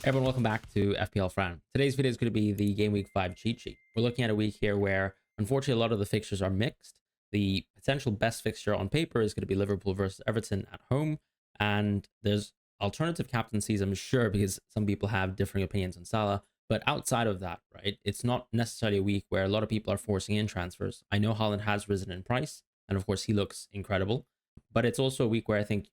Everyone, welcome back to FPL Fran. Today's video is going to be the Game Week 5 cheat sheet. We're looking at a week here where, unfortunately, a lot of the fixtures are mixed. The potential best fixture on paper is going to be Liverpool versus Everton at home. And there's alternative captaincies, I'm sure, because some people have differing opinions on Salah. But outside of that, right, it's not necessarily a week where a lot of people are forcing in transfers. I know Haaland has risen in price, and of course, he looks incredible. But it's also a week where I think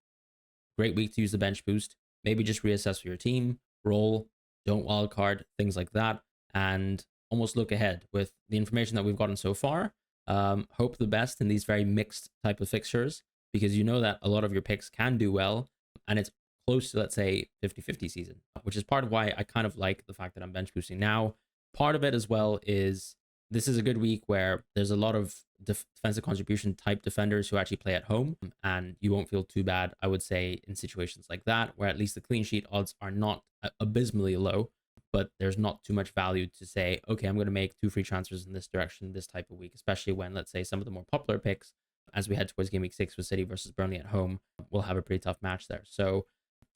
great week to use the bench boost. Maybe just reassess your team, roll, don't wildcard, things like that, and almost look ahead with the information that we've gotten so far. Hope the best in these very mixed type of fixtures, because you know that a lot of your picks can do well, and it's close to, let's say, 50-50 season, which is part of why I kind of like the fact that I'm bench boosting now. Part of it as well is this is a good week where there's a lot of defensive contribution type defenders who actually play at home, and you won't feel too bad, I would say, in situations like that, where at least the clean sheet odds are not abysmally low, but there's not too much value to say, okay, I'm going to make 2 free transfers in this direction this type of week, especially when, let's say, some of the more popular picks, as we head towards game week 6 with City versus Burnley at home, will have a pretty tough match there. So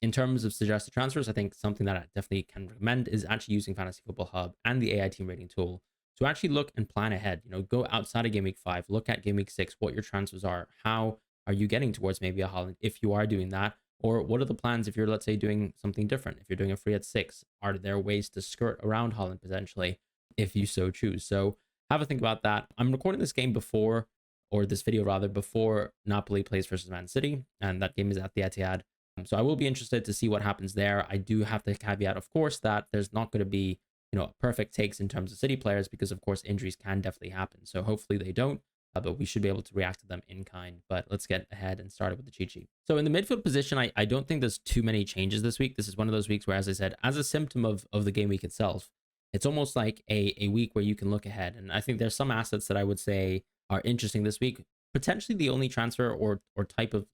in terms of suggested transfers, I think something that I definitely can recommend is actually using Fantasy Football Hub and the AI team rating tool to actually look and plan ahead. You know, go outside of game week 5, look at game week 6, what your transfers are, how are you getting towards maybe a Haaland if you are doing that, or what are the plans if you're, let's say, doing something different. If you're doing a free at 6, are there ways to skirt around Haaland potentially if you so choose? So have a think about that. I'm recording this game before, or this video rather, before Napoli plays versus Man City, and that game is at the Etihad. So I will be interested to see what happens there. I do have to caveat, of course, that there's not going to be, you know, perfect takes in terms of City players, because of course injuries can definitely happen. So hopefully they don't, but we should be able to react to them in kind. But let's get ahead and start with the cheat sheet. So in the midfield position, I don't think there's too many changes this week. This is one of those weeks where, as I said, as a symptom of the game week itself, it's almost like a week where you can look ahead. And I think there's some assets that I would say are interesting this week. Potentially the only transfer or type of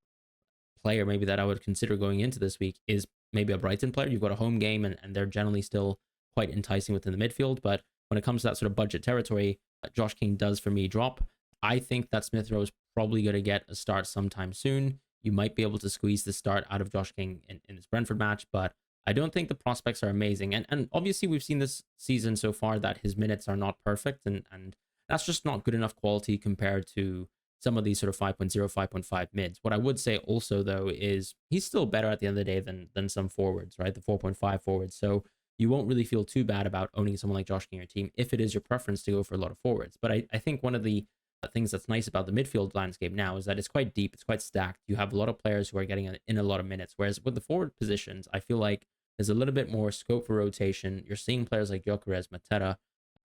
player maybe that I would consider going into this week is maybe a Brighton player. You've got a home game, and they're generally still quite enticing within the midfield. But when it comes to that sort of budget territory, Josh King does for me drop. I think that Smith Rowe is probably going to get a start sometime soon. You might be able to squeeze the start out of Josh King in this Brentford match, but I don't think the prospects are amazing. And obviously we've seen this season so far that his minutes are not perfect, and that's just not good enough quality compared to some of these sort of 5.0, 5.5 mids. What I would say also, though, is he's still better at the end of the day than some forwards, right? The 4.5 forwards. So you won't really feel too bad about owning someone like Josh King in your team if it is your preference to go for a lot of forwards. But I think one of the things that's nice about the midfield landscape now is that it's quite deep, it's quite stacked. You have a lot of players who are getting in a lot of minutes, whereas with the forward positions, I feel like there's a little bit more scope for rotation. You're seeing players like Gyökeres, Mateta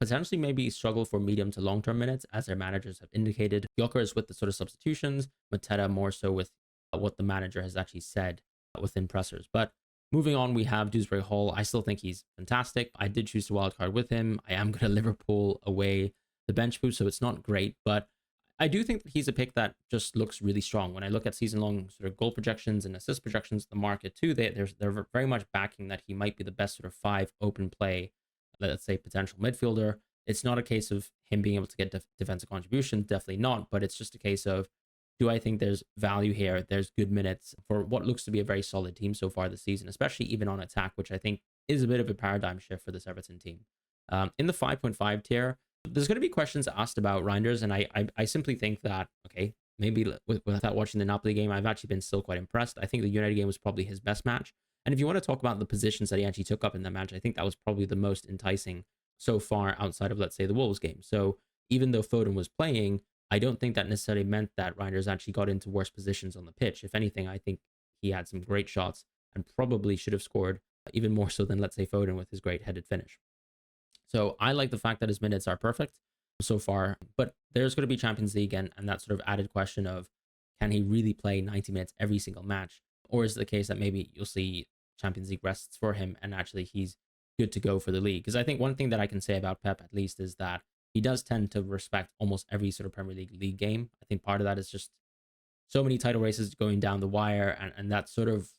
potentially maybe struggle for medium to long-term minutes, as their managers have indicated. Gyökeres with the sort of substitutions, Mateta more so with what the manager has actually said within pressers. But moving on, we have Dewsbury Hall. I still think he's fantastic. I did choose to wildcard with him. I am going to Liverpool away the bench boost, so it's not great, but I do think that he's a pick that just looks really strong. When I look at season-long sort of goal projections and assist projections in the market too, they're very much backing that he might be the best sort of 5 open play, let's say, potential midfielder. It's not a case of him being able to get defensive contribution, definitely not, but it's just a case of, do I think there's value here? There's good minutes for what looks to be a very solid team so far this season, especially even on attack, which I think is a bit of a paradigm shift for this Everton team. In the 5.5 tier, there's going to be questions asked about Reinders, and I simply think that, okay, maybe without watching the Napoli game, I've actually been still quite impressed. I think the United game was probably his best match. And if you want to talk about the positions that he actually took up in that match, I think that was probably the most enticing so far outside of, let's say, the Wolves game. So even though Foden was playing, I don't think that necessarily meant that Reinders actually got into worse positions on the pitch. If anything, I think he had some great shots and probably should have scored even more so than, let's say, Foden with his great headed finish. So I like the fact that his minutes are perfect so far, but there's going to be Champions League and that sort of added question of, can he really play 90 minutes every single match? Or is it the case that maybe you'll see Champions League rests for him and actually he's good to go for the league? Because I think one thing that I can say about Pep, at least, is that he does tend to respect almost every sort of Premier League game. I think part of that is just so many title races going down the wire, and that's sort of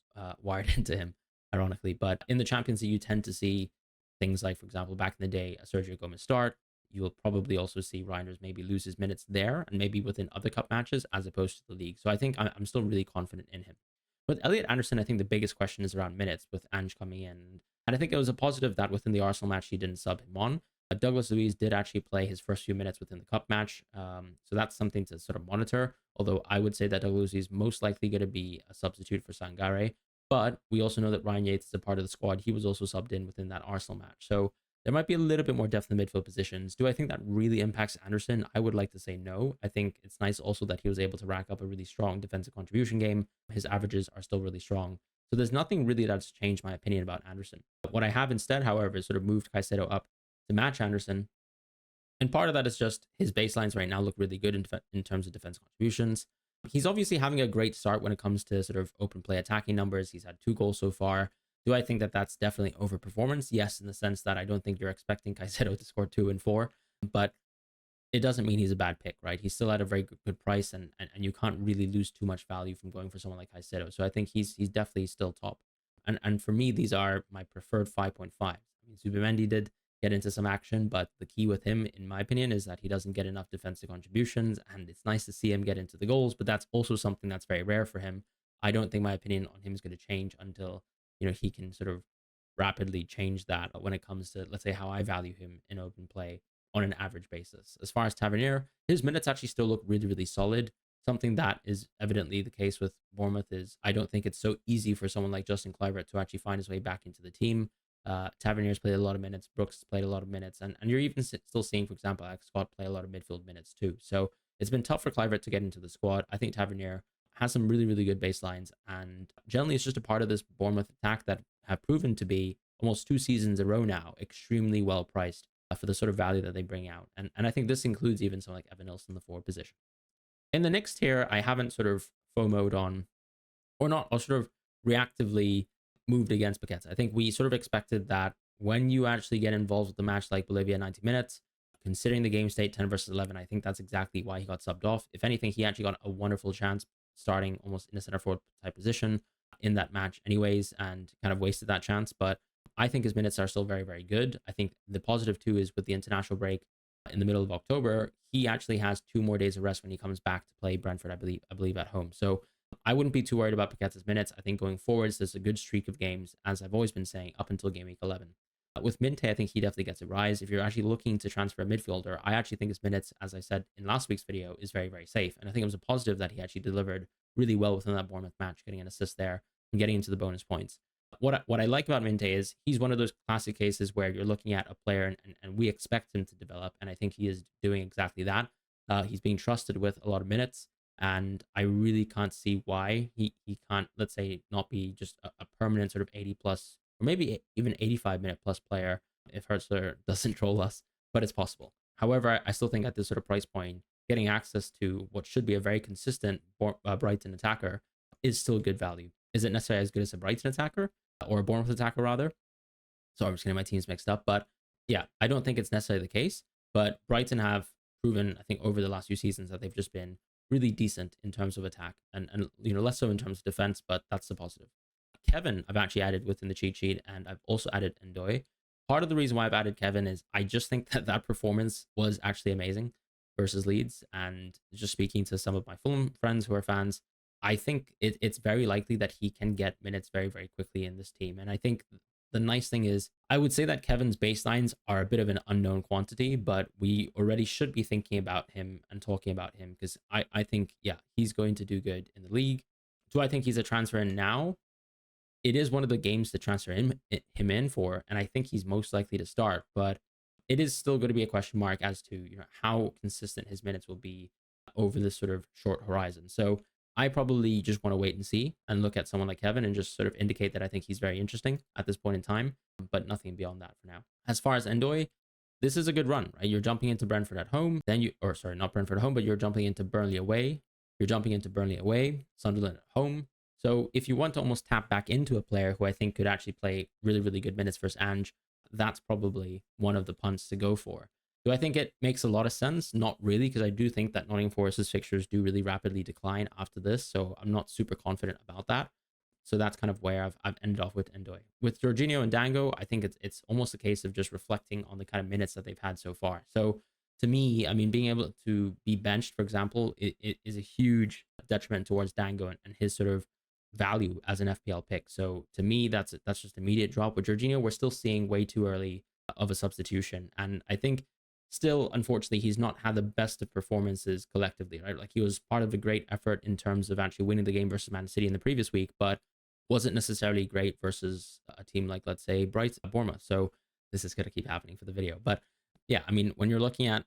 wired into him, ironically. But in the Champions League, you tend to see things like, for example, back in the day, a Sergio Gomez start. You will probably also see Reinders maybe lose his minutes there and maybe within other cup matches as opposed to the league. So I think I'm still really confident in him. With Elliot Anderson, I think the biggest question is around minutes with Ange coming in. And I think it was a positive that within the Arsenal match, he didn't sub him on. Douglas Luiz did actually play his first few minutes within the cup match. So that's something to sort of monitor. Although I would say that Douglas Luiz is most likely going to be a substitute for Sangare. But we also know that Ryan Yates is a part of the squad. He was also subbed in within that Arsenal match. So there might be a little bit more depth in the midfield positions. Do I think that really impacts Anderson? I would like to say no. I think it's nice also that he was able to rack up a really strong defensive contribution game. His averages are still really strong. So there's nothing really that's changed my opinion about Anderson. But what I have instead, however, is sort of moved Caicedo up to match Anderson. And part of that is just his baselines right now look really good in terms of defense contributions. He's obviously having a great start when it comes to sort of open play attacking numbers. He's had 2 goals so far. Do I think that that's definitely overperformance? Yes, in the sense that I don't think you're expecting Caicedo to score 2 and 4, but it doesn't mean he's a bad pick, right? He's still at a very good price, and you can't really lose too much value from going for someone like Caicedo. So I think he's definitely still top. And for me, these are my preferred 5.5. I mean, Zubimendi did get into some action, but the key with him, in my opinion, is that he doesn't get enough defensive contributions, and it's nice to see him get into the goals, but that's also something that's very rare for him. I don't think my opinion on him is going to change until he can sort of rapidly change that when it comes to, let's say, how I value him in open play on an average basis. As far as Tavernier, his minutes actually still look really, really solid. Something that is evidently the case with Bournemouth is I don't think it's so easy for someone like Justin Kluivert to actually find his way back into the team. Tavernier's played a lot of minutes. Brooks played a lot of minutes. And you're even still seeing, for example, Alex Scott play a lot of midfield minutes too. So it's been tough for Kluivert to get into the squad. I think Tavernier has some really, really good baselines. And generally, it's just a part of this Bournemouth attack that have proven to be almost 2 seasons in a row now extremely well priced for the sort of value that they bring out. And I think this includes even someone like Evan Nilsson in the forward position. In the next tier, I haven't sort of FOMO'd on, or sort of reactively moved against Paqueta. I think we sort of expected that when you actually get involved with a match like Bolivia 90 minutes, considering the game state 10 versus 11, I think that's exactly why he got subbed off. If anything, he actually got a wonderful chance starting almost in a center forward type position in that match anyways, and kind of wasted that chance. But I think his minutes are still very, very good. I think the positive too is with the international break in the middle of October, he actually has 2 more days of rest when he comes back to play Brentford, I believe at home. So I wouldn't be too worried about Paqueta's minutes. I think going forwards, there's a good streak of games, as I've always been saying, up until game week 11. With Minte, I think he definitely gets a rise. If you're actually looking to transfer a midfielder, I actually think his minutes, as I said in last week's video, is very, very safe. And I think it was a positive that he actually delivered really well within that Bournemouth match, getting an assist there and getting into the bonus points. What I like about Minte is he's one of those classic cases where you're looking at a player and we expect him to develop. And I think he is doing exactly that. He's being trusted with a lot of minutes. And I really can't see why he can't, let's say, not be just a permanent sort of 80 plus, or maybe even 85-minute plus player if Hertzler doesn't troll us, but it's possible. However, I still think at this sort of price point, getting access to what should be a very consistent Brighton attacker is still good value. Is it necessarily as good as a Brighton attacker or a Bournemouth attacker rather? So I'm just getting my teams mixed up. But yeah, I don't think it's necessarily the case. But Brighton have proven, I think, over the last few seasons that they've just been really decent in terms of attack and less so in terms of defense, but that's the positive. Kevin, I've actually added within the cheat sheet, and I've also added Ndoye. Part of the reason why I've added Kevin is I just think that performance was actually amazing versus Leeds. And just speaking to some of my Fulham friends who are fans, I think it's very likely that he can get minutes very, very quickly in this team. And I think the nice thing is I would say that Kevin's baselines are a bit of an unknown quantity, but we already should be thinking about him and talking about him because I think, yeah, he's going to do good in the league. Do I think he's a transfer in now? It is one of the games to transfer him in for, and I think he's most likely to start, but it is still going to be a question mark as to how consistent his minutes will be over this sort of short horizon. So I probably just want to wait and see and look at someone like Kevin and just sort of indicate that I think he's very interesting at this point in time, but nothing beyond that for now. As far as Ndoye, this is a good run, right? You're jumping into Brentford at home, not Brentford at home, but you're jumping into Burnley away. You're jumping into Burnley away, Sunderland at home. So if you want to almost tap back into a player who I think could actually play really, really good minutes versus Ange, that's probably one of the punts to go for. Do I think it makes a lot of sense? Not really, because I do think that Nottingham Forest's fixtures do really rapidly decline after this, so I'm not super confident about that. So that's kind of where I've ended off with Ndoye. With Jorginho and Dango, I think it's almost a case of just reflecting on the kind of minutes that they've had so far. So to me, I mean, being able to be benched, for example, it is a huge detriment towards Dango and his sort of value as an FPL pick. So to me, that's just immediate drop. With Jorginho, we're still seeing way too early of a substitution, and I think still, unfortunately, he's not had the best of performances collectively, right? Like he was part of a great effort in terms of actually winning the game versus Man City in the previous week, but wasn't necessarily great versus a team like, let's say, Bournemouth. So this is going to keep happening for the video. But yeah, I mean, when you're looking at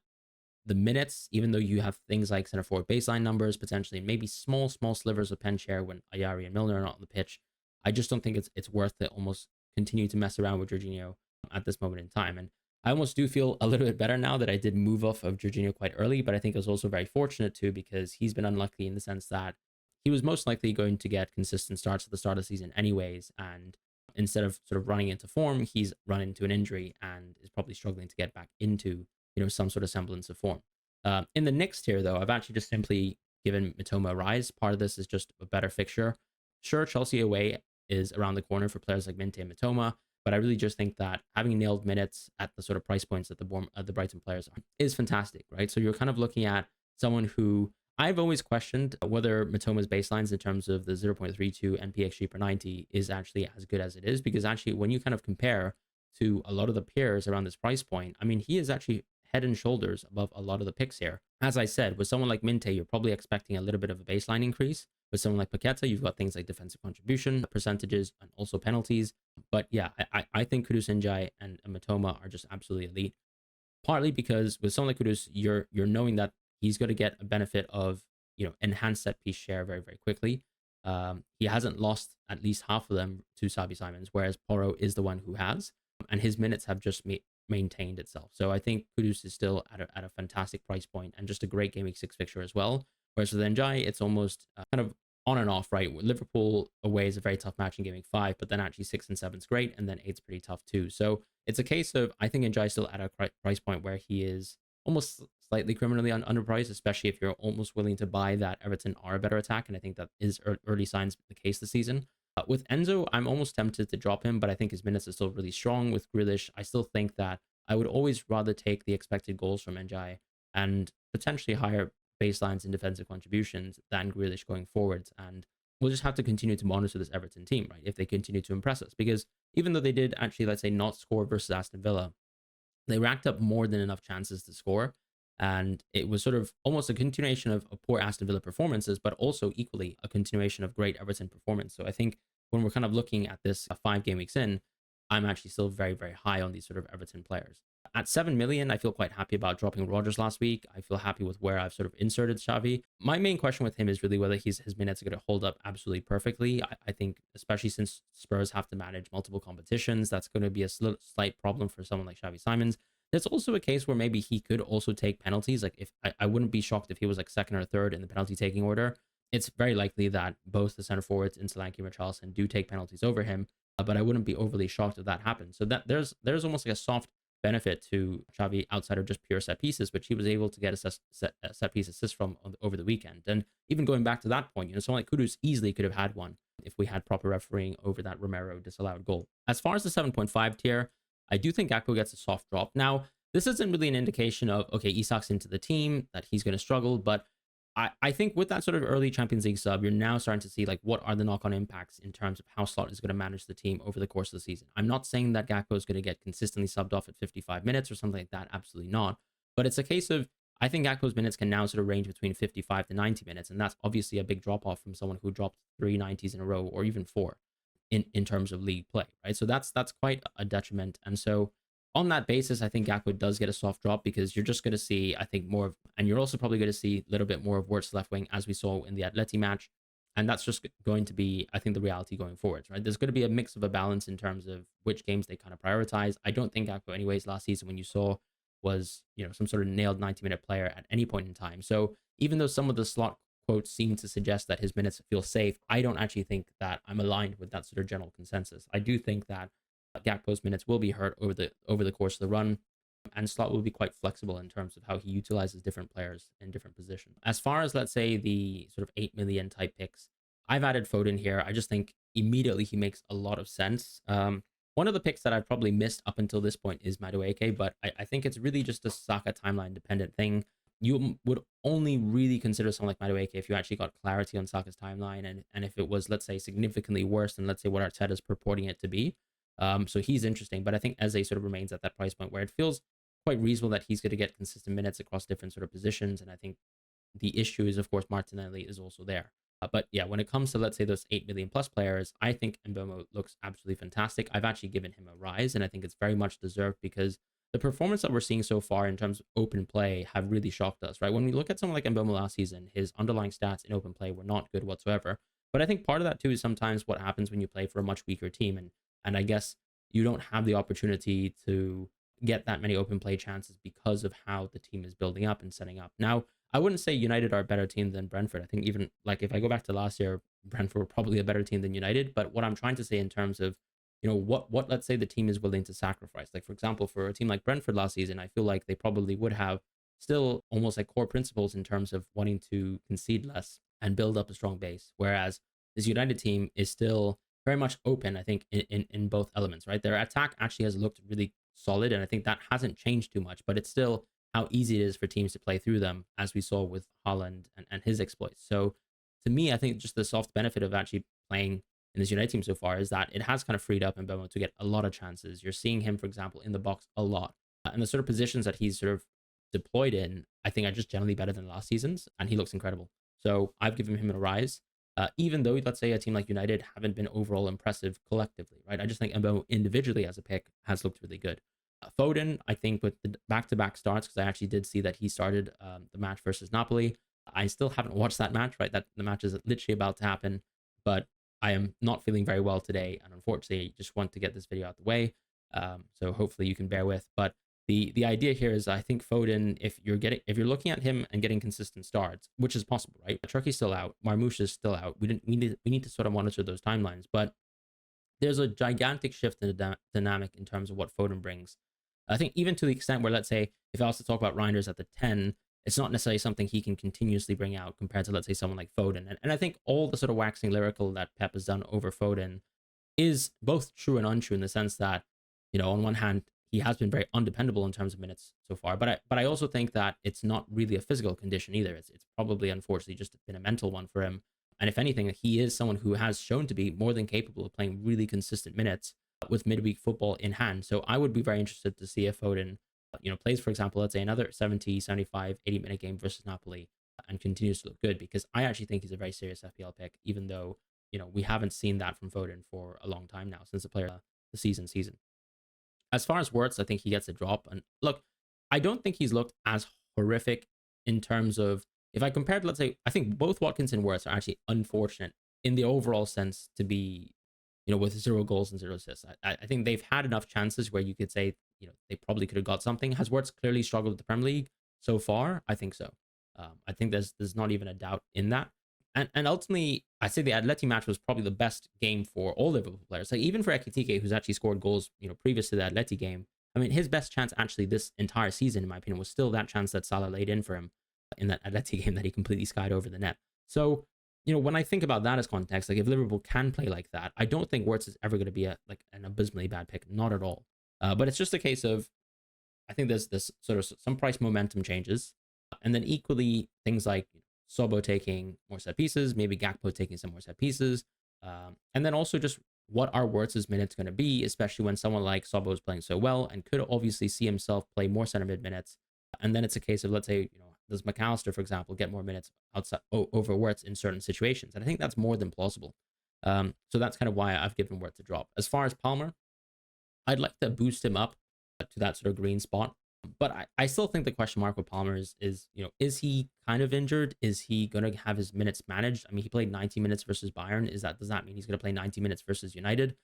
the minutes, even though you have things like center forward baseline numbers, potentially maybe small slivers of pen share when Ayari and Milner are not on the pitch, I just don't think it's worth it almost continue to mess around with Jorginho at this moment in time. And I almost do feel a little bit better now that I did move off of Jorginho quite early, but I think I was also very fortunate too because he's been unlucky in the sense that he was most likely going to get consistent starts at the start of the season anyways, and instead of sort of running into form, he's run into an injury and is probably struggling to get back into some sort of semblance of form. In the next tier, though, I've actually just simply given Mitoma a rise. Part of this is just a better fixture. Sure, Chelsea away is around the corner for players like Minte and Mitoma, but I really just think that having nailed minutes at the sort of price points that the Brighton players are is fantastic, right? So you're kind of looking at someone who I've always questioned whether Mitoma's baselines in terms of the 0.32 NPXG per 90 is actually as good as it is, because actually when you kind of compare to a lot of the peers around this price point, I mean, he is actually head and shoulders above a lot of the picks here. As I said, with someone like Minte, you're probably expecting a little bit of a baseline increase. With someone like Paqueta, you've got things like defensive contribution percentages and also penalties. But yeah, I think Kudus Njai and Mitoma are just absolutely elite. Partly because with someone like Kudus, you're knowing that he's going to get a benefit of enhanced set piece share very very quickly. He hasn't lost at least half of them to Xavi Simons, whereas Porro is the one who has, and his minutes have just maintained itself. So I think Kudus is still at a fantastic price point and just a great Game Week 6 fixture as well. Whereas with Njai, it's almost kind of on and off, right? Liverpool away is a very tough match in Game Week 5, but then actually 6 and 7 is great, and then 8's pretty tough too. So it's a case of, I think Njai still at a price point where he is almost slightly criminally underpriced, especially if you're almost willing to buy that Everton are a better attack, and I think that is early signs the case this season. With Enzo, I'm almost tempted to drop him, but I think his minutes are still really strong. With Grealish, I still think that I would always rather take the expected goals from Njai and potentially higher baselines and defensive contributions than Grealish going forwards. And we'll just have to continue to monitor this Everton team, right? If they continue to impress us, because even though they did actually, let's say, not score versus Aston Villa, they racked up more than enough chances to score. And it was sort of almost a continuation of poor Aston Villa performances, but also equally a continuation of great Everton performance. So I think when we're kind of looking at this 5 game weeks in, I'm actually still very, very high on these sort of Everton players. At 7 million, I feel quite happy about dropping Rodgers last week. I feel happy with where I've sort of inserted Xavi. My main question with him is really whether his minutes are going to hold up absolutely perfectly. I think, especially since Spurs have to manage multiple competitions, that's going to be a slight problem for someone like Xavi Simons. There's also a case where maybe he could also take penalties. Like if I wouldn't be shocked if he was like second or third in the penalty taking order. It's very likely that both the center forwards in Solanke and Richarlison do take penalties over him, but I wouldn't be overly shocked if that happens. So that there's almost like a soft benefit to Xavi outside of just pure set pieces, which he was able to get a set piece assist from over the weekend. And even going back to that point, someone like Kudus easily could have had one if we had proper refereeing over that Romero disallowed goal. As far as the 7.5 tier, I do think Gakpo gets a soft drop. Now, this isn't really an indication of, okay, Isak's into the team, that he's going to struggle, but I think with that sort of early Champions League sub, you're now starting to see like what are the knock-on impacts in terms of how Slot is going to manage the team over the course of the season. I'm not saying that Gakpo is going to get consistently subbed off at 55 minutes or something like that. Absolutely not. But it's a case of, I think Gakpo's minutes can now sort of range between 55 to 90 minutes. And that's obviously a big drop off from someone who dropped 3 90s in a row or even 4 in terms of league play, right? So that's quite a detriment. And so on that basis, I think Gakpo does get a soft drop because you're just going to see, I think, more of, and you're also probably going to see a little bit more of Wirtz left wing as we saw in the Atleti match. And that's just going to be, I think, the reality going forwards, right? There's going to be a mix of a balance in terms of which games they kind of prioritize. I don't think Gakpo, anyways, last season when you saw was, some sort of nailed 90-minute player at any point in time. So even though some of the Slot quotes seem to suggest that his minutes feel safe, I don't actually think that I'm aligned with that sort of general consensus. I do think that Gakpo's minutes will be hurt over the course of the run, and Slot will be quite flexible in terms of how he utilizes different players in different positions. As far as, let's say, the sort of 8 million type picks, I've added Foden here. I just think immediately he makes a lot of sense. One of the picks that I've probably missed up until this point is Madueke, but I think it's really just a Saka timeline dependent thing. would only really consider someone like Madueke if you actually got clarity on Saka's timeline, and if it was, let's say, significantly worse than, let's say, what Arteta is purporting it to be. So he's interesting, but I think Eze sort of remains at that price point where it feels quite reasonable that he's going to get consistent minutes across different sort of positions. And I think the issue is, of course, Martinelli is also there. But yeah, when it comes to, let's say, those 8 million plus players, I think Mbomo looks absolutely fantastic. I've actually given him a rise, and I think it's very much deserved because the performance that we're seeing so far in terms of open play have really shocked us, right? When we look at someone like Mbomo last season, his underlying stats in open play were not good whatsoever. But I think part of that too is sometimes what happens when you play for a much weaker team, and I guess you don't have the opportunity to get that many open play chances because of how the team is building up and setting up. Now, I wouldn't say United are a better team than Brentford. I think even like if I go back to last year, Brentford were probably a better team than United. But what I'm trying to say in terms of, what let's say the team is willing to sacrifice. Like, for example, for a team like Brentford last season, I feel like they probably would have still almost like core principles in terms of wanting to concede less and build up a strong base. Whereas this United team is still very much open, I think, in both elements, right? Their attack actually has looked really solid, and I think that hasn't changed too much, but it's still how easy it is for teams to play through them, as we saw with Haaland and his exploits. So to me, I think just the soft benefit of actually playing in this United team so far is that it has kind of freed up Mbemo to get a lot of chances. You're seeing him, for example, in the box a lot. And the sort of positions that he's sort of deployed in, I think are just generally better than last season's, and he looks incredible. So I've given him a rise. Even though, let's say, a team like United haven't been overall impressive collectively, right? I just think Mbemo individually as a pick has looked really good. Foden, I think, with the back-to-back starts, because I actually did see that he started the match versus Napoli. I still haven't watched that match, right? That the match is literally about to happen, but I am not feeling very well today, and unfortunately, just want to get this video out the way. So hopefully you can bear with. But the idea here is, I think Foden, if you're looking at him and getting consistent starts, which is possible, right? Turkey's still out, Marmoush is still out. We need to sort of monitor those timelines, but there's a gigantic shift in the dynamic in terms of what Foden brings. I think even to the extent where, let's say, if I was to talk about Reinders at the 10, it's not necessarily something he can continuously bring out compared to, let's say, someone like Foden. And I think all the sort of waxing lyrical that Pep has done over Foden is both true and untrue in the sense that, on one hand, he has been very undependable in terms of minutes so far. But I also think that it's not really a physical condition either. It's probably, unfortunately, just been a mental one for him. And if anything, he is someone who has shown to be more than capable of playing really consistent minutes with midweek football in hand. So I would be very interested to see if Foden, plays, for example, let's say another 70, 75, 80-minute game versus Napoli and continues to look good, because I actually think he's a very serious FPL pick, even though, we haven't seen that from Foden for a long time now, since the season. As far as Wirtz, I think he gets a drop. And look, I don't think he's looked as horrific in terms of, if I compared, let's say, I think both Watkins and Wirtz are actually unfortunate in the overall sense to be, with 0 goals and 0 assists. I think they've had enough chances where you could say, they probably could have got something. Has Wirtz clearly struggled with the Premier League so far? I think so. I think there's not even a doubt in that. And ultimately, I say the Atleti match was probably the best game for all Liverpool players. Like, even for Ekitike, who's actually scored goals, previous to the Atleti game. I mean, his best chance actually this entire season, in my opinion, was still that chance that Salah laid in for him in that Atleti game that he completely skied over the net. So, when I think about that as context, like, if Liverpool can play like that, I don't think Wirtz is ever going to be an abysmally bad pick. Not at all. But it's just a case of, I think there's this sort of some price momentum changes. And then equally, things like Sobo taking more set pieces, maybe Gakpo taking some more set pieces. And then also just what are Wirtz's minutes going to be, especially when someone like Sobo is playing so well and could obviously see himself play more center mid minutes. And then it's a case of, let's say, does McAllister, for example, get more minutes outside over Wirtz in certain situations? And I think that's more than plausible. So that's kind of why I've given Wirtz a drop. As far as Palmer, I'd like to boost him up to that sort of green spot. But I still think the question mark with Palmer is is he kind of injured? Is he going to have his minutes managed? I mean, he played 90 minutes versus Bayern. Does that mean he's going to play 90 minutes versus United?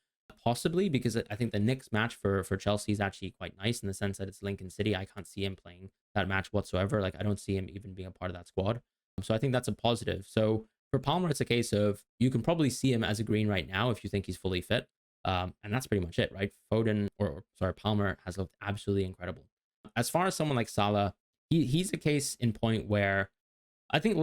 Possibly, because I think the next match for Chelsea is actually quite nice in the sense that it's Lincoln City. I can't see him playing that match whatsoever. Like, I don't see him even being a part of that squad. So I think that's a positive. So for Palmer, it's a case of you can probably see him as a green right now if you think he's fully fit. And that's pretty much it, right? Palmer has looked absolutely incredible. As far as someone like Salah, he's a case in point where I think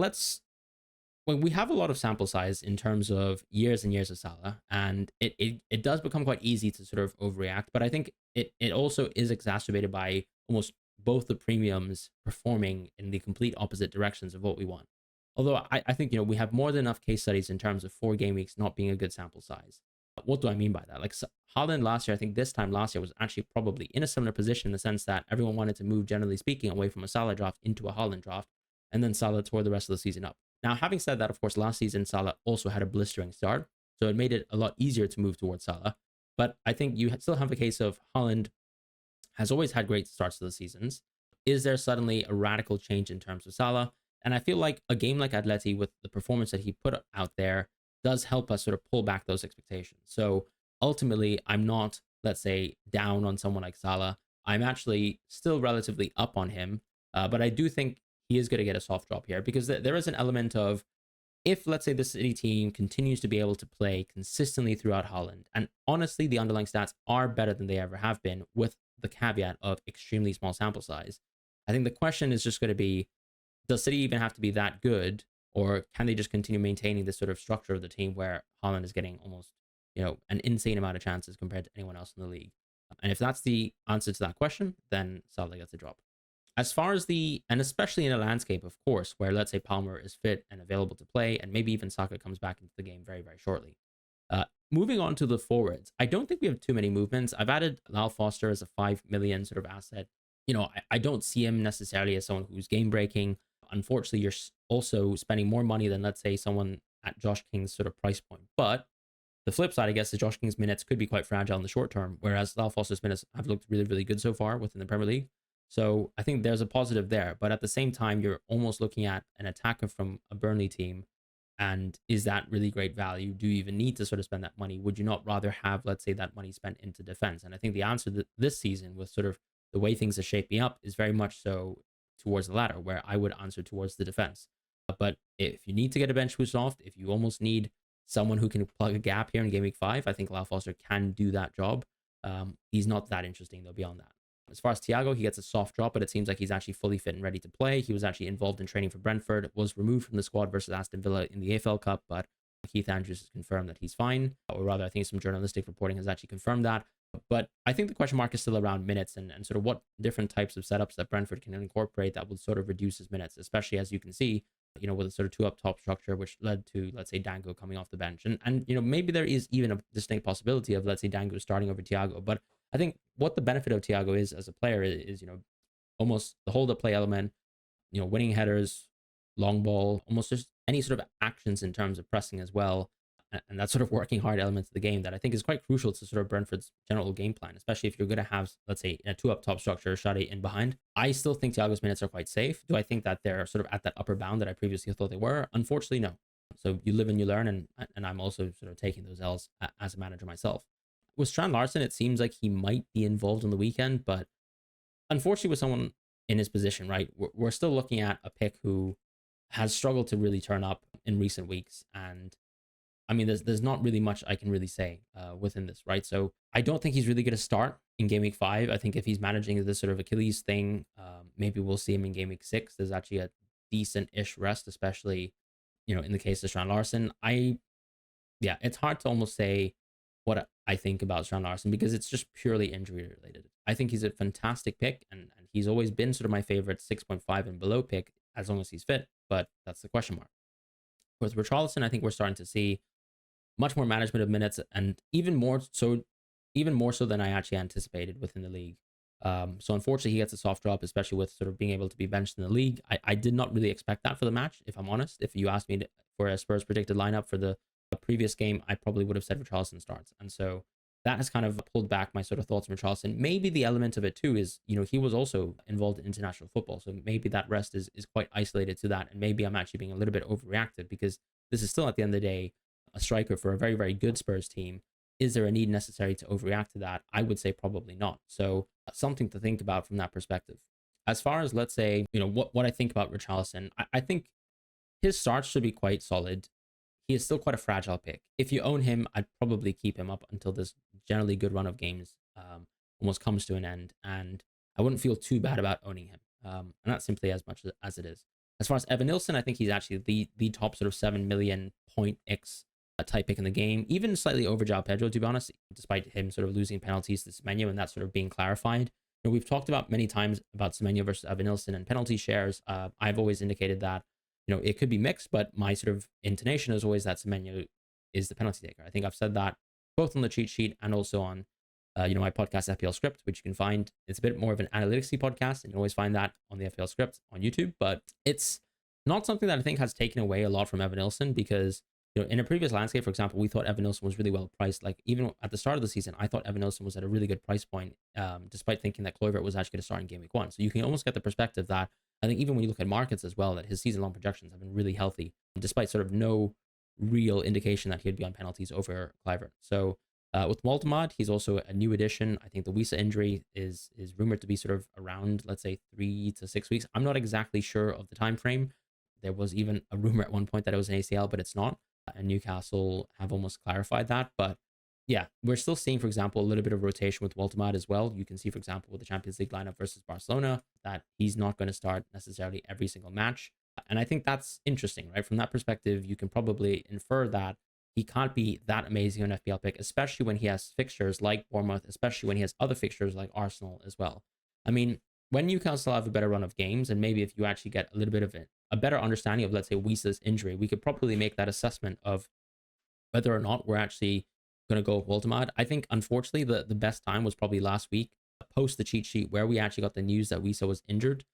when we have a lot of sample size in terms of years and years of Salah, and it does become quite easy to sort of overreact. But I think it also is exacerbated by almost both the premiums performing in the complete opposite directions of what we want. Although I think, we have more than enough case studies in terms of 4 game weeks not being a good sample size. What do I mean by that? Like Haaland last year, I think this time last year was actually probably in a similar position in the sense that everyone wanted to move, generally speaking, away from a Salah draft into a Haaland draft, and then Salah tore the rest of the season up. Now, having said that, of course, last season Salah also had a blistering start, so it made it a lot easier to move towards Salah. But I think you still have a case of Haaland has always had great starts to the seasons. Is there suddenly a radical change in terms of Salah? And I feel like a game like Atleti, with the performance that he put out there, does help us sort of pull back those expectations. So ultimately, I'm not, let's say, down on someone like Salah. I'm actually still relatively up on him, but I do think he is going to get a soft drop here because there is an element of, if let's say the City team continues to be able to play consistently throughout Holland, and honestly, the underlying stats are better than they ever have been, with the caveat of extremely small sample size. I think the question is just going to be, does City even have to be that good, or can they just continue maintaining this sort of structure of the team where Haaland is getting almost, an insane amount of chances compared to anyone else in the league? And if that's the answer to that question, then Salah gets a drop. As far as and especially in a landscape, of course, where let's say Palmer is fit and available to play, and maybe even Saka comes back into the game very, very shortly. Moving on to the forwards, I don't think we have too many movements. I've added Lyle Foster as a 5 million sort of asset. I don't see him necessarily as someone who's game breaking. Unfortunately, you're also spending more money than, let's say, someone at Josh King's sort of price point. But the flip side, I guess, is Josh King's minutes could be quite fragile in the short term, whereas Lyle Foster's minutes have looked really, really good so far within the Premier League. So I think there's a positive there. But at the same time, you're almost looking at an attacker from a Burnley team. And is that really great value? Do you even need to sort of spend that money? Would you not rather have, let's say, that money spent into defense? And I think the answer this season, with sort of the way things are shaping up, is very much so towards the latter, where I would answer towards the defense. But if you need to get a bench boost off, if you almost need someone who can plug a gap here in Game Week 5, I think Lyle Foster can do that job. He's not that interesting, though, beyond that. As far as Thiago, he gets a soft drop, but it seems like he's actually fully fit and ready to play. He was actually involved in training for Brentford, was removed from the squad versus Aston Villa in the AFL Cup, but Keith Andrews has confirmed that he's fine. Or rather, I think some journalistic reporting has actually confirmed that. But I think the question mark is still around minutes and sort of what different types of setups that Brentford can incorporate that will sort of reduce his minutes, especially as you can see, with a sort of 2 up top structure, which led to, let's say, Dango coming off the bench. And maybe there is even a distinct possibility of, let's say, Dango starting over Thiago. But I think what the benefit of Thiago is as a player is, almost the hold up play element, winning headers, long ball, almost just any sort of actions in terms of pressing as well. And that sort of working hard element of the game that I think is quite crucial to sort of Brentford's general game plan, especially if you're going to have, let's say, a 2 up top structure, Shadi in behind. I still think Thiago's minutes are quite safe. Do I think that they're sort of at that upper bound that I previously thought they were? Unfortunately, no. So you live and you learn, and I'm also sort of taking those L's as a manager myself. With Strand Larson, it seems like he might be involved on the weekend, but unfortunately with someone in his position, right, we're still looking at a pick who has struggled to really turn up in recent weeks. And I mean, there's not really much I can really say within this, right? So I don't think he's really going to start in Game Week 5. I think if he's managing this sort of Achilles thing, maybe we'll see him in Game Week 6. There's actually a decent-ish rest, especially, in the case of Strand Larson. It's hard to almost say what I think about Strand Larson because it's just purely injury related. I think he's a fantastic pick, and he's always been sort of my favorite 6.5 and below pick as long as he's fit, but that's the question mark. With Richarlison, I think we're starting to see much more management of minutes, and even more so than I actually anticipated within the league. So unfortunately, he gets a soft drop, especially with sort of being able to be benched in the league. I did not really expect that for the match, if I'm honest. If you asked me for a Spurs predicted lineup for the previous game, I probably would have said Richarlison starts. And so that has kind of pulled back my sort of thoughts on Richarlison. Maybe the element of it too is, he was also involved in international football. So maybe that rest is quite isolated to that. And maybe I'm actually being a little bit overreactive because this is still at the end of the day a striker for a very, very good Spurs team. Is there a need necessary to overreact to that? I would say probably not. So something to think about from that perspective. As far as, let's say, what I think about Richarlison, I think his starts should be quite solid. He is still quite a fragile pick. If you own him, I'd probably keep him up until this generally good run of games almost comes to an end. And I wouldn't feel too bad about owning him. And that's simply as much as it is. As far as Evan Nilsson, I think he's actually the top sort of 7 million point X type pick in the game, even slightly over João Pedro, to be honest, despite him sort of losing penalties to Semenyo and that sort of being clarified. we've talked about many times about Semenyo versus Evanilson and penalty shares. I've always indicated that, it could be mixed, but my sort of intonation is always that Semenyo is the penalty taker. I think I've said that both on the cheat sheet and also on, my podcast FPL script, which you can find. It's a bit more of an analyticsy podcast, and you can always find that on the FPL script on YouTube. But it's not something that I think has taken away a lot from Evan Nilsson because, in a previous landscape, for example, we thought Evan Nilsson was really well priced. Like even at the start of the season, I thought Evan Nilsson was at a really good price point, despite thinking that Kluivert was actually going to start in game week 1. So you can almost get the perspective that I think even when you look at markets as well, that his season long projections have been really healthy, despite sort of no real indication that he'd be on penalties over Kluivert. So with Waltemad, he's also a new addition. I think the Wisa injury is rumored to be sort of around, let's say, 3 to 6 weeks. I'm not exactly sure of the time frame. There was even a rumor at one point that it was an ACL, but it's not. And Newcastle have almost clarified that. But yeah, we're still seeing, for example, a little bit of rotation with Waltemad as well. You can see, for example, with the Champions League lineup versus Barcelona, that he's not going to start necessarily every single match. And I think that's interesting, right? From that perspective, you can probably infer that he can't be that amazing on FPL pick, especially when he has fixtures like Bournemouth, especially when he has other fixtures like Arsenal as well. I mean, when Newcastle have a better run of games, and maybe if you actually get a little bit of a better understanding of, let's say, Wisa's injury, we could probably make that assessment of whether or not we're actually going to go with Waltemad. I think, unfortunately, the best time was probably last week, post the cheat sheet, where we actually got the news that Wisa was injured.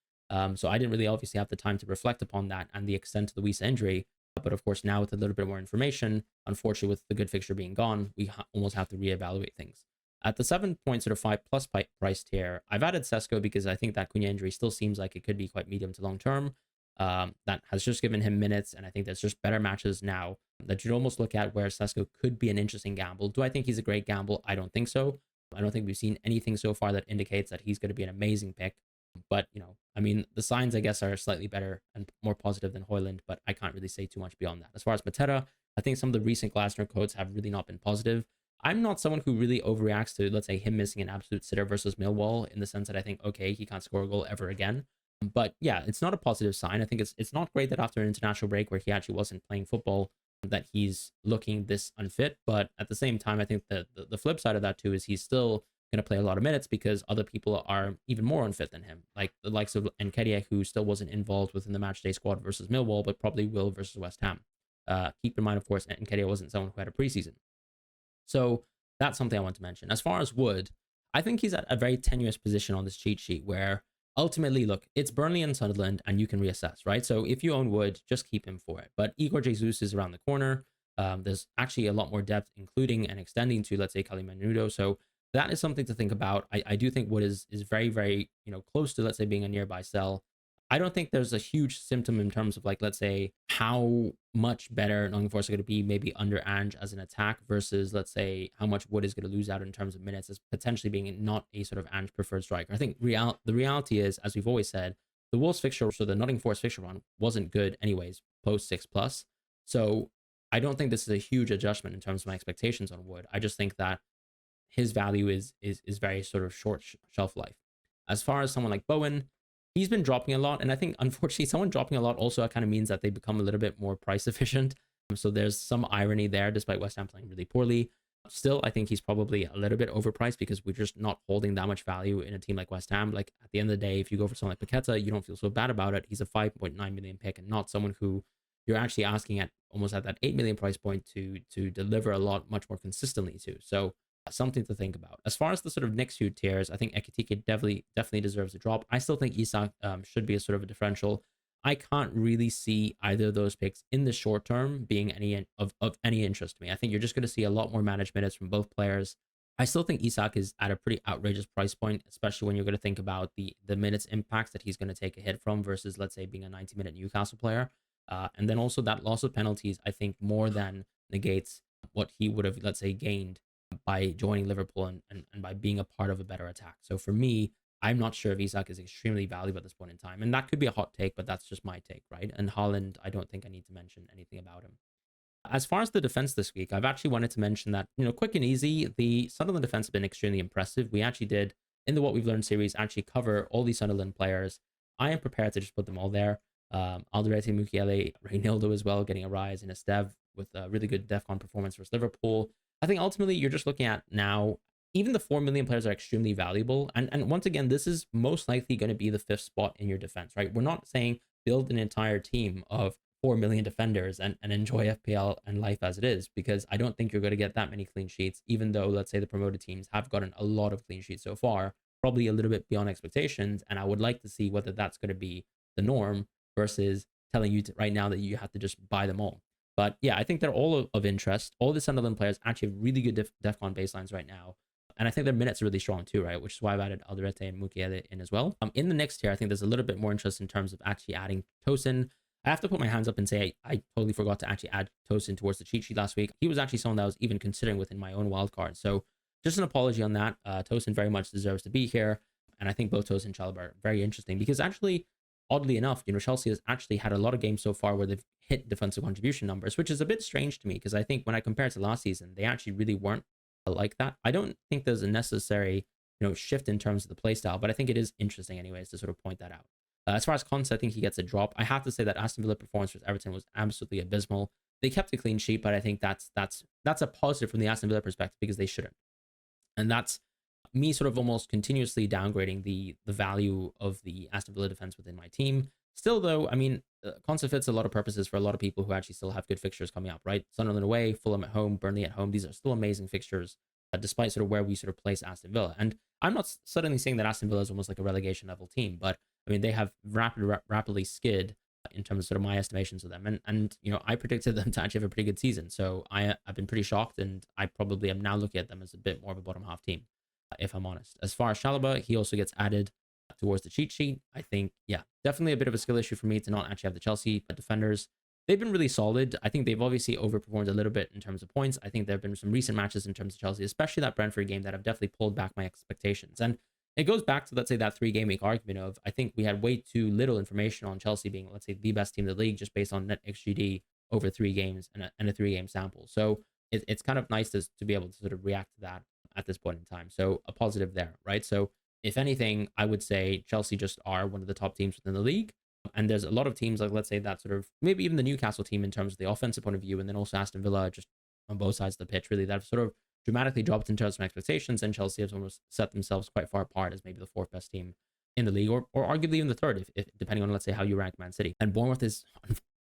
So I didn't really obviously have the time to reflect upon that and the extent of the Wisa injury. But of course, now with a little bit more information, unfortunately, with the good fixture being gone, we almost have to reevaluate things. At the 7.5 plus price tier, I've added Sesko because I think that Cunha injury still seems like it could be quite medium to long term. That has just given him minutes, and I think there's just better matches now that you'd almost look at where Sesko could be an interesting gamble. Do I think he's a great gamble? I don't think so. I don't think we've seen anything so far that indicates that he's going to be an amazing pick. But, I mean, the signs, I guess, are slightly better and more positive than Højlund, but I can't really say too much beyond that. As far as Mateta, I think some of the recent Glasner quotes have really not been positive. I'm not someone who really overreacts to, let's say, him missing an absolute sitter versus Millwall, in the sense that I think, okay, he can't score a goal ever again. But yeah, it's not a positive sign. I think it's not great that after an international break where he actually wasn't playing football, that he's looking this unfit. But at the same time, I think that the flip side of that too is he's still going to play a lot of minutes because other people are even more unfit than him, like the likes of Nketiah, who still wasn't involved within the matchday squad versus Millwall, but probably will versus West Ham. Keep in mind, of course, Nketiah wasn't someone who had a preseason. So that's something I want to mention. As far as Wood, I think he's at a very tenuous position on this cheat sheet where ultimately, look, it's Burnley and Sunderland and you can reassess, right? So if you own Wood, just keep him for it. But Igor Jesus is around the corner. There's actually a lot more depth, including and extending to, let's say, Kalimanudo. So that is something to think about. I do think Wood is very, very, close to, let's say, being a nearby sell. I don't think there's a huge symptom in terms of, like, let's say, how much better Nottingham Forest are going to be maybe under Ange as an attack versus, let's say, how much Wood is going to lose out in terms of minutes as potentially being not a sort of Ange preferred striker. I think the reality is, as we've always said, the Wolves fixture, so the Nottingham Forest fixture run wasn't good anyways, post 6+. So I don't think this is a huge adjustment in terms of my expectations on Wood. I just think that his value is very sort of short shelf life. As far as someone like Bowen, he's been dropping a lot, and I think unfortunately someone dropping a lot also kind of means that they become a little bit more price efficient. So there's some irony there, despite West Ham playing really poorly. Still, I think he's probably a little bit overpriced because we're just not holding that much value in a team like West Ham. Like at the end of the day, if you go for someone like Paqueta, you don't feel so bad about it. He's a 5.9 million pick and not someone who you're actually asking at almost at that 8 million price point to deliver a lot much more consistently to. So something to think about. As far as the sort of next few tiers, I think Ekitike definitely deserves a drop. I still think Isak should be a sort of a differential. I can't really see either of those picks in the short term being any of any interest to me. I think you're just going to see a lot more managed minutes from both players. I still think Isak is at a pretty outrageous price point, especially when you're going to think about the minutes impacts that he's going to take a hit from versus, let's say, being a 90-minute Newcastle player. And then also that loss of penalties, I think, more than negates what he would have, let's say, gained by joining Liverpool and by being a part of a better attack. So for me, I'm not sure if Isak is extremely valuable at this point in time. And that could be a hot take, but that's just my take, right? And Haaland, I don't think I need to mention anything about him. As far as the defense this week, I've actually wanted to mention that, quick and easy, the Sunderland defense has been extremely impressive. We actually did, in the What We've Learned series, actually cover all these Sunderland players. I am prepared to just put them all there. Alderete, Mukiele, Reynaldo as well, getting a rise in Estev with a really good DEFCON performance versus Liverpool. I think ultimately you're just looking at now even the 4 million players are extremely valuable. And once again, this is most likely going to be the 5th spot in your defense, right? We're not saying build an entire team of 4 million defenders and enjoy FPL and life as it is, because I don't think you're going to get that many clean sheets, even though, let's say, the promoted teams have gotten a lot of clean sheets so far, probably a little bit beyond expectations. And I would like to see whether that's going to be the norm versus telling you right now that you have to just buy them all. But yeah, I think they're all of interest. All the Sunderland players actually have really good DEFCON baselines right now. And I think their minutes are really strong too, right? Which is why I've added Alderete and Mukiele in as well. In the next tier, I think there's a little bit more interest in terms of actually adding Tosin. I have to put my hands up and say I totally forgot to actually add Tosin towards the cheat sheet last week. He was actually someone that I was even considering within my own wildcard. So just an apology on that. Tosin very much deserves to be here. And I think both Tosin and Chalobah are very interesting because actually, oddly enough, Chelsea has actually had a lot of games so far where they've hit defensive contribution numbers, which is a bit strange to me because I think when I compare it to last season, they actually really weren't like that. I don't think there's a necessary shift in terms of the playstyle, but I think it is interesting anyways to sort of point that out. As far as Conte, I think he gets a drop. I have to say that Aston Villa performance with Everton was absolutely abysmal. They kept a clean sheet, but I think that's a positive from the Aston Villa perspective because they shouldn't. And that's me sort of almost continuously downgrading the value of the Aston Villa defense within my team. Still, though, I mean, Conte fits a lot of purposes for a lot of people who actually still have good fixtures coming up, right? Sunderland away, Fulham at home, Burnley at home. These are still amazing fixtures, despite sort of where we sort of place Aston Villa. And I'm not suddenly saying that Aston Villa is almost like a relegation level team, but I mean, they have rapidly skid in terms of sort of my estimations of them. And I predicted them to actually have a pretty good season. So I've been pretty shocked, and I probably am now looking at them as a bit more of a bottom half team, if I'm honest. As far as Chalobah, he also gets added towards the cheat sheet. I think, yeah, definitely a bit of a skill issue for me to not actually have the Chelsea defenders. They've been really solid. I think they've obviously overperformed a little bit in terms of points. I think there have been some recent matches in terms of Chelsea, especially that Brentford game, that have definitely pulled back my expectations. And it goes back to, let's say, that 3-game week argument of, I think we had way too little information on Chelsea being, let's say, the best team in the league just based on net XGD over 3 games and a 3-game sample. So it's kind of nice to be able to sort of react to that at this point in time. So a positive there, right? So if anything, I would say Chelsea just are one of the top teams within the league. And there's a lot of teams, like, let's say, that sort of, maybe even the Newcastle team in terms of the offensive point of view, and then also Aston Villa just on both sides of the pitch, really, that have sort of dramatically dropped in terms of expectations, and Chelsea has almost set themselves quite far apart as maybe the 4th best team in the league, or arguably in the 3rd, if depending on, let's say, how you rank Man City. And Bournemouth is,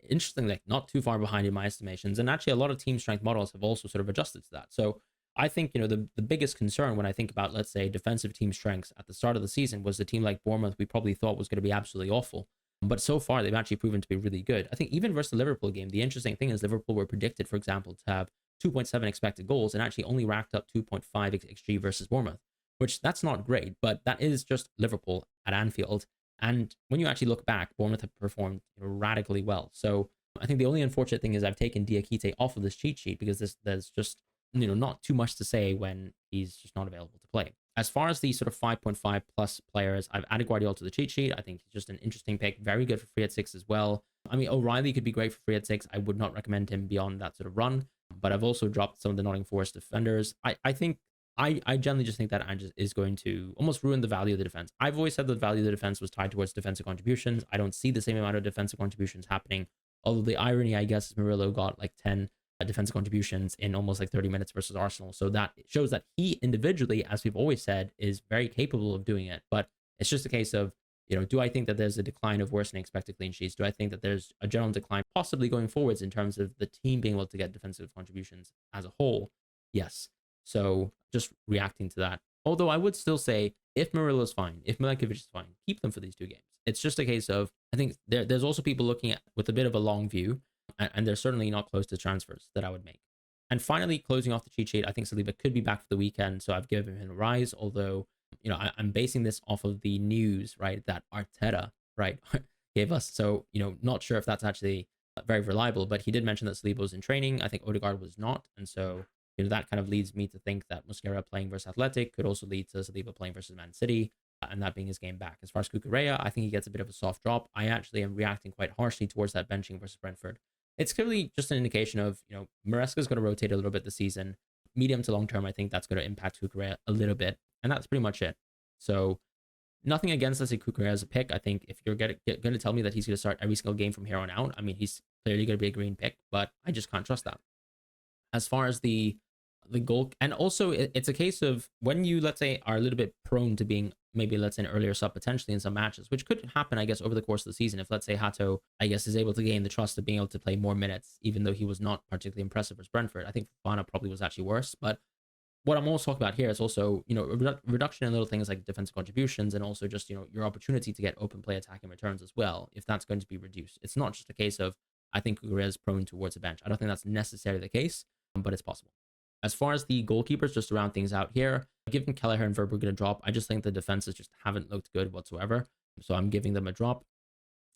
interestingly, not too far behind in my estimations, and actually a lot of team strength models have also sort of adjusted to that. So I think, the biggest concern when I think about, let's say, defensive team strengths at the start of the season was the team like Bournemouth we probably thought was going to be absolutely awful. But so far, they've actually proven to be really good. I think even versus the Liverpool game, the interesting thing is Liverpool were predicted, for example, to have 2.7 expected goals and actually only racked up 2.5 XG versus Bournemouth, which that's not great, but that is just Liverpool at Anfield. And when you actually look back, Bournemouth have performed radically well. So I think the only unfortunate thing is I've taken Diakite off of this cheat sheet because there's just not too much to say when he's just not available to play. As far as the sort of 5.5 plus players, I've added Guardiola to the cheat sheet. I think he's just an interesting pick. Very good for free at 6 as well. I mean, O'Reilly could be great for free at 6. I would not recommend him beyond that sort of run. But I've also dropped some of the Nottingham Forest defenders. I think I generally just think that Ange is going to almost ruin the value of the defense. I've always said that the value of the defense was tied towards defensive contributions. I don't see the same amount of defensive contributions happening. Although the irony, I guess, is Murillo got like 10 defensive contributions in almost like 30 minutes versus Arsenal. So that shows that he individually, as we've always said, is very capable of doing it. But it's just a case of, do I think that there's a decline of worsening expected clean sheets? Do I think that there's a general decline possibly going forwards in terms of the team being able to get defensive contributions as a whole? Yes. So just reacting to that. Although I would still say, if Murillo's fine, if Milenkovic is fine, keep them for these 2 games. It's just a case of, I think there's also people looking at with a bit of a long view, and they're certainly not close to transfers that I would make. And finally, closing off the cheat sheet, I think Saliba could be back for the weekend, so I've given him a rise, although, I'm basing this off of the news, right, that Arteta, right, gave us. So, not sure if that's actually very reliable, but he did mention that Saliba was in training. I think Odegaard was not, and so, that kind of leads me to think that Mosquera playing versus Athletic could also lead to Saliba playing versus Man City, and that being his game back. As far as Cucurella, I think he gets a bit of a soft drop. I actually am reacting quite harshly towards that benching versus Brentford. It's clearly just an indication of, Maresca is going to rotate a little bit this season. Medium to long term, I think that's going to impact Cucurella a little bit. And that's pretty much it. So nothing against, let's say, Cucurella as a pick. I think if you're going to tell me that he's going to start every single game from here on out, I mean, he's clearly going to be a green pick, but I just can't trust that. As far as the the goal. And also it's a case of when you, let's say, are a little bit prone to being maybe, let's say, an earlier sub potentially in some matches, which could happen, I guess, over the course of the season. If, let's say, Hato, I guess, is able to gain the trust of being able to play more minutes, even though he was not particularly impressive as Brentford. I think Fana probably was actually worse. But what I'm also talking about here is also, reduction in little things like defensive contributions, and also just, your opportunity to get open play attacking returns as well, if that's going to be reduced. It's not just a case of, I think Kukurea is prone towards a bench. I don't think that's necessarily the case, but it's possible. As far as the goalkeepers, just to round things out here, given Kelleher and Verber going to drop, I just think the defenses just haven't looked good whatsoever. So I'm giving them a drop.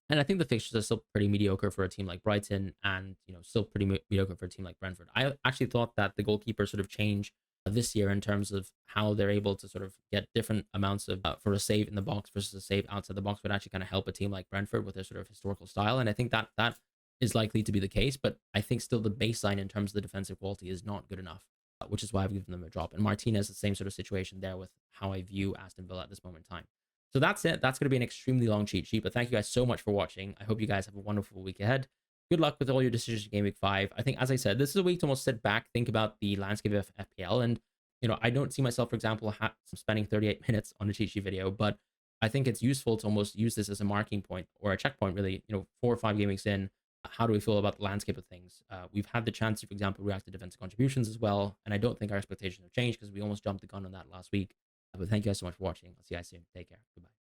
And I think the fixtures are still pretty mediocre for a team like Brighton, and still pretty mediocre for a team like Brentford. I actually thought that the goalkeeper sort of change this year in terms of how they're able to sort of get different amounts of for a save in the box versus a save outside the box would actually kind of help a team like Brentford with their sort of historical style. And I think that is likely to be the case, but I think still the baseline in terms of the defensive quality is not good enough, which is why I've given them a drop. And Martinez, the same sort of situation there with how I view Aston Villa at this moment in time. So that's it. That's going to be an extremely long cheat sheet, but thank you guys so much for watching. I hope you guys have a wonderful week ahead. Good luck with all your decisions in Game Week 5. I think, as I said, this is a week to almost sit back, think about the landscape of FPL. And, I don't see myself, for example, spending 38 minutes on a cheat sheet video, but I think it's useful to almost use this as a marking point or a checkpoint, really, 4 or 5 game weeks in. How do we feel about the landscape of things? We've had the chance to, for example, react to defensive contributions as well. And I don't think our expectations have changed because we almost jumped the gun on that last week. But thank you guys so much for watching. I'll see you guys soon. Take care. Goodbye.